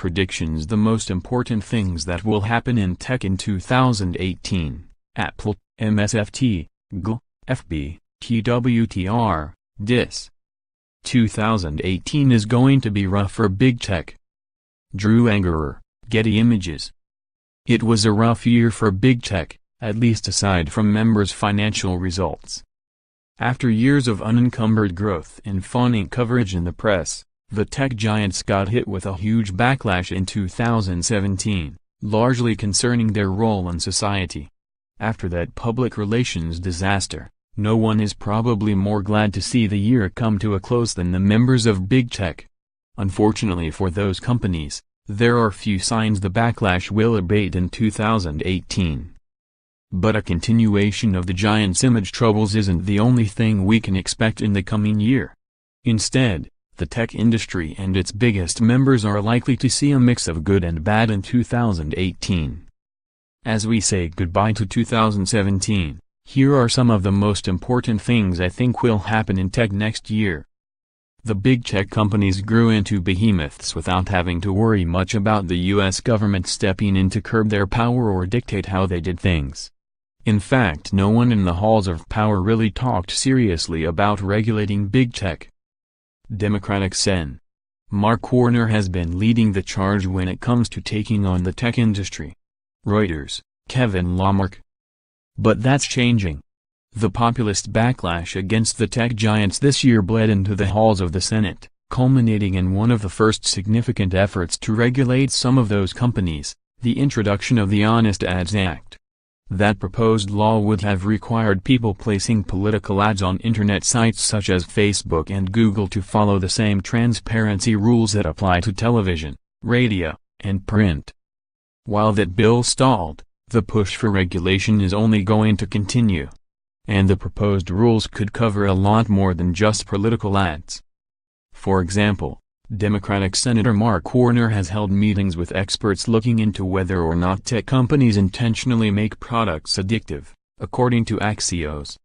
predictions: the most important things that will happen in tech in 2018, AAPL, MSFT, GOOGL, FB, TWTR, DIS. 2018 is going to be rough for big tech. Drew Angerer, Getty Images. It was a rough year for big tech, at least aside from members' financial results. After years of unencumbered growth and fawning coverage in the press, the tech giants got hit with a huge backlash in 2017, largely concerning their role in society. After that public relations disaster, no one is probably more glad to see the year come to a close than the members of big tech. Unfortunately for those companies, there are few signs the backlash will abate in 2018. But a continuation of the giants' image troubles isn't the only thing we can expect in the coming year. Instead, the tech industry and its biggest members are likely to see a mix of good and bad in 2018. As we say goodbye to 2017, here are some of the most important things I think will happen in tech next year. The big tech companies grew into behemoths without having to worry much about the US government stepping in to curb their power or dictate how they did things. In fact, no one in the halls of power really talked seriously about regulating big tech. Democratic Sen. Mark Warner has been leading the charge when it comes to taking on the tech industry. Reuters, Kevin Lamarck. But that's changing. The populist backlash against the tech giants this year bled into the halls of the Senate, culminating in one of the first significant efforts to regulate some of those companies, the introduction of the Honest Ads Act. That proposed law would have required people placing political ads on internet sites such as Facebook and Google to follow the same transparency rules that apply to television, radio, and print. While that bill stalled, the push for regulation is only going to continue. And the proposed rules could cover a lot more than just political ads. For example, Democratic Senator Mark Warner has held meetings with experts looking into whether or not tech companies intentionally make products addictive, according to Axios.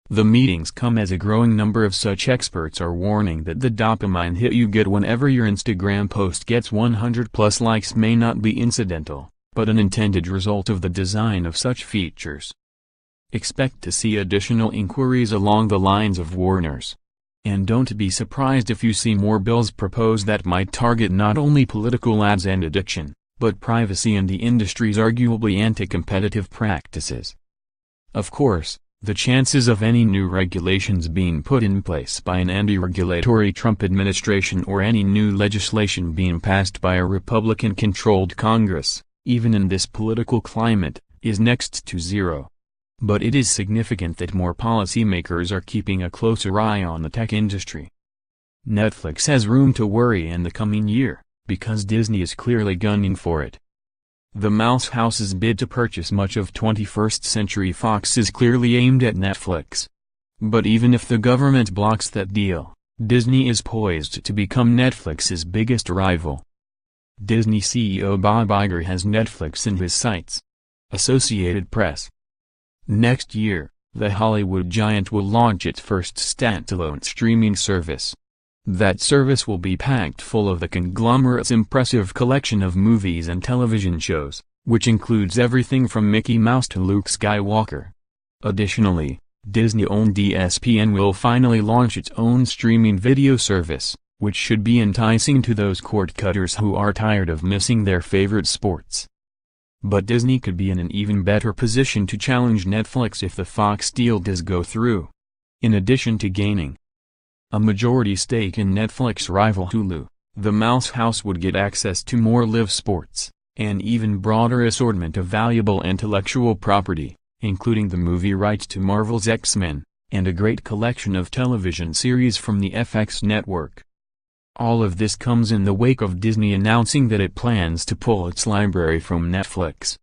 The meetings come as a growing number of such experts are warning that the dopamine hit you get whenever your Instagram post gets 100+ likes may not be incidental, but an intended result of the design of such features. Expect to see additional inquiries along the lines of Warner's. And don't be surprised if you see more bills proposed that might target not only political ads and addiction, but privacy and the industry's arguably anti-competitive practices. Of course, the chances of any new regulations being put in place by an anti-regulatory Trump administration or any new legislation being passed by a Republican-controlled Congress, even in this political climate, is next to zero. But it is significant that more policymakers are keeping a closer eye on the tech industry. Netflix has room to worry in the coming year, because Disney is clearly gunning for it. The Mouse House's bid to purchase much of 21st Century Fox is clearly aimed at Netflix. But even if the government blocks that deal, Disney is poised to become Netflix's biggest rival. Disney CEO Bob Iger has Netflix in his sights. Associated Press. Next year, the Hollywood giant will launch its first standalone streaming service. That service will be packed full of the conglomerate's impressive collection of movies and television shows, which includes everything from Mickey Mouse to Luke Skywalker. Additionally, Disney-owned ESPN will finally launch its own streaming video service, which should be enticing to those cord-cutters who are tired of missing their favorite sports. But Disney could be in an even better position to challenge Netflix if the Fox deal does go through. In addition to gaining a majority stake in Netflix rival Hulu, the Mouse House would get access to more live sports, an even broader assortment of valuable intellectual property, including the movie rights to Marvel's X-Men, and a great collection of television series from the FX network. All of this comes in the wake of Disney announcing that it plans to pull its library from Netflix.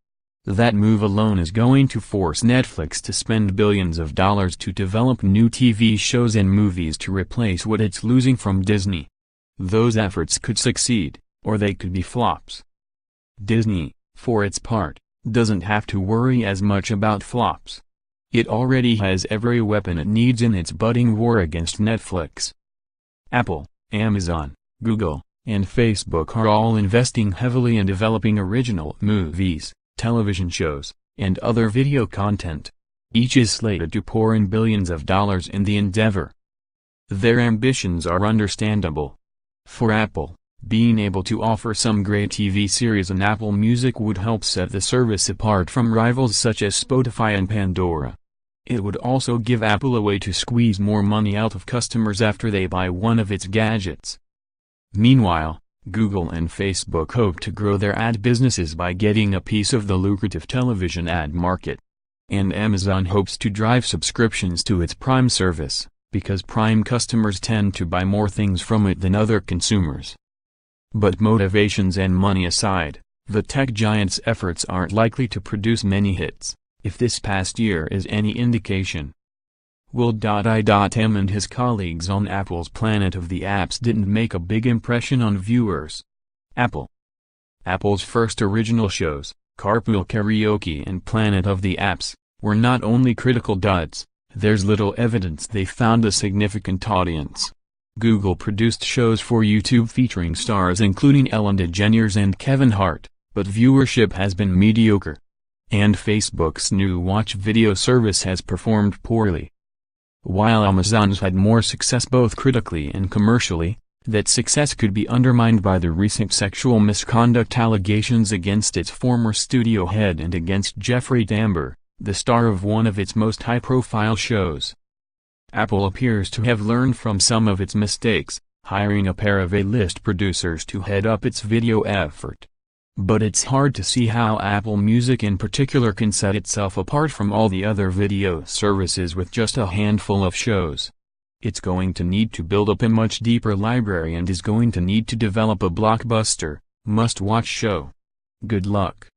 That move alone is going to force Netflix to spend billions of dollars to develop new TV shows and movies to replace what it's losing from Disney. Those efforts could succeed, or they could be flops. Disney, for its part, doesn't have to worry as much about flops. It already has every weapon it needs in its budding war against Netflix. Apple, Amazon, Google, and Facebook are all investing heavily in developing original movies, television shows, and other video content. Each is slated to pour in billions of dollars in the endeavor. Their ambitions are understandable. For Apple, being able to offer some great TV series on Apple Music would help set the service apart from rivals such as Spotify and Pandora. It would also give Apple a way to squeeze more money out of customers after they buy one of its gadgets. Meanwhile, Google and Facebook hope to grow their ad businesses by getting a piece of the lucrative television ad market. And Amazon hopes to drive subscriptions to its Prime service, because Prime customers tend to buy more things from it than other consumers. But motivations and money aside, the tech giant's efforts aren't likely to produce many hits, if this past year is any indication. Will.i.m and his colleagues on Apple's Planet of the Apps didn't make a big impression on viewers. Apple's first original shows, Carpool Karaoke and Planet of the Apps, were not only critical duds, there's little evidence they found a significant audience. Google produced shows for YouTube featuring stars including Ellen DeGeneres and Kevin Hart, but viewership has been mediocre. And Facebook's new watch video service has performed poorly. While Amazon's had more success both critically and commercially, that success could be undermined by the recent sexual misconduct allegations against its former studio head and against Jeffrey Tambor, the star of one of its most high-profile shows. Apple appears to have learned from some of its mistakes, hiring a pair of A-list producers to head up its video effort. But it's hard to see how Apple Music in particular can set itself apart from all the other video services with just a handful of shows. It's going to need to build up a much deeper library and is going to need to develop a blockbuster, must-watch show. Good luck.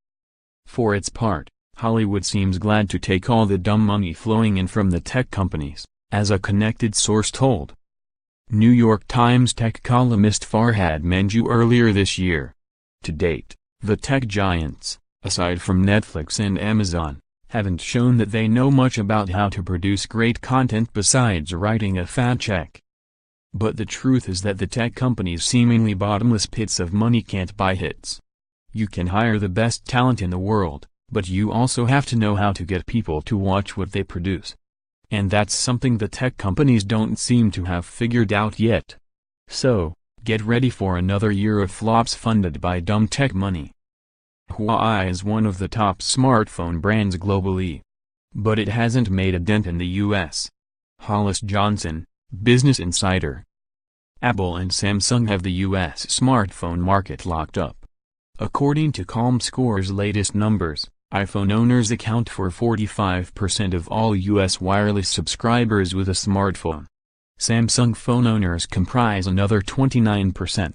For its part, Hollywood seems glad to take all the dumb money flowing in from the tech companies, as a connected source told New York Times tech columnist Farhad Manjoo earlier this year. To date, the tech giants, aside from Netflix and Amazon, haven't shown that they know much about how to produce great content besides writing a fat check. But the truth is that the tech companies' seemingly bottomless pits of money can't buy hits. You can hire the best talent in the world, but you also have to know how to get people to watch what they produce. And that's something the tech companies don't seem to have figured out yet. So, get ready for another year of flops funded by dumb tech money. Huawei is one of the top smartphone brands globally. But it hasn't made a dent in the US. Hollis Johnson, Business Insider. Apple and Samsung have the US smartphone market locked up. According to ComScore's latest numbers, iPhone owners account for 45% of all U.S. wireless subscribers with a smartphone. Samsung phone owners comprise another 29%.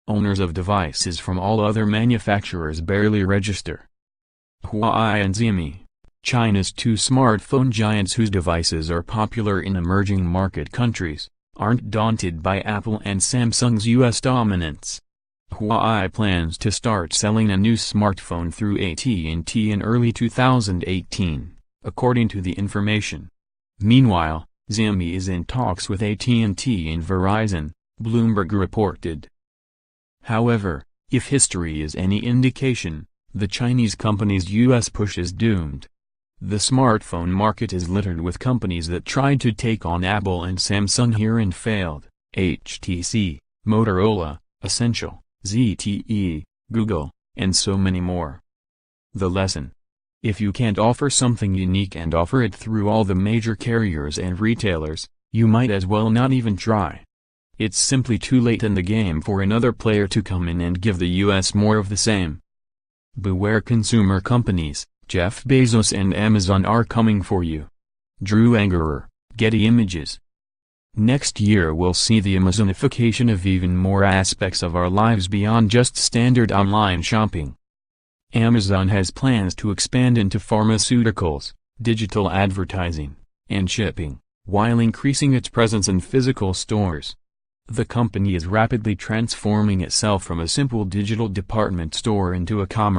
Owners of devices from all other manufacturers barely register. Huawei and Xiaomi, China's two smartphone giants whose devices are popular in emerging market countries, aren't daunted by Apple and Samsung's U.S. dominance. Huawei plans to start selling a new smartphone through AT&T in early 2018, according to the information. Meanwhile, Xiaomi is in talks with AT&T and Verizon, Bloomberg reported. However, if history is any indication, the Chinese company's U.S. push is doomed. The smartphone market is littered with companies that tried to take on Apple and Samsung here and failed: HTC, Motorola, Essential, ZTE, Google, and so many more. The lesson: if you can't offer something unique and offer it through all the major carriers and retailers, you might as well not even try. It's simply too late in the game for another player to come in and give the US more of the same. Beware consumer companies, Jeff Bezos and Amazon are coming for you. Drew Angerer, Getty Images. Next year we'll see the Amazonification of even more aspects of our lives beyond just standard online shopping. Amazon has plans to expand into pharmaceuticals, digital advertising, and shipping, while increasing its presence in physical stores. The company is rapidly transforming itself from a simple digital department store into a commerce